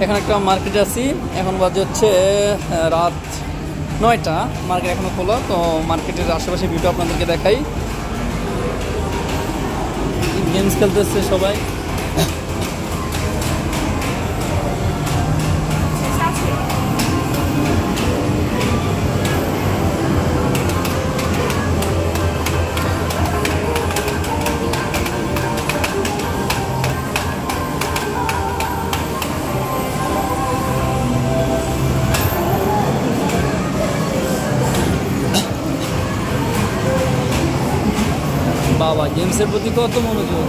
এখন একটা মার্কেটে আছি, এখন বাজে হচ্ছে রাত 9টা। মার্কেট এখনো খোলা, তো মার্কেটের আশেপাশে ভিউটা আপনাদেরকে দেখাই। গেমস খেলতেছে সবাই। বাবা গেমসের প্রতি কত মনোযোগ।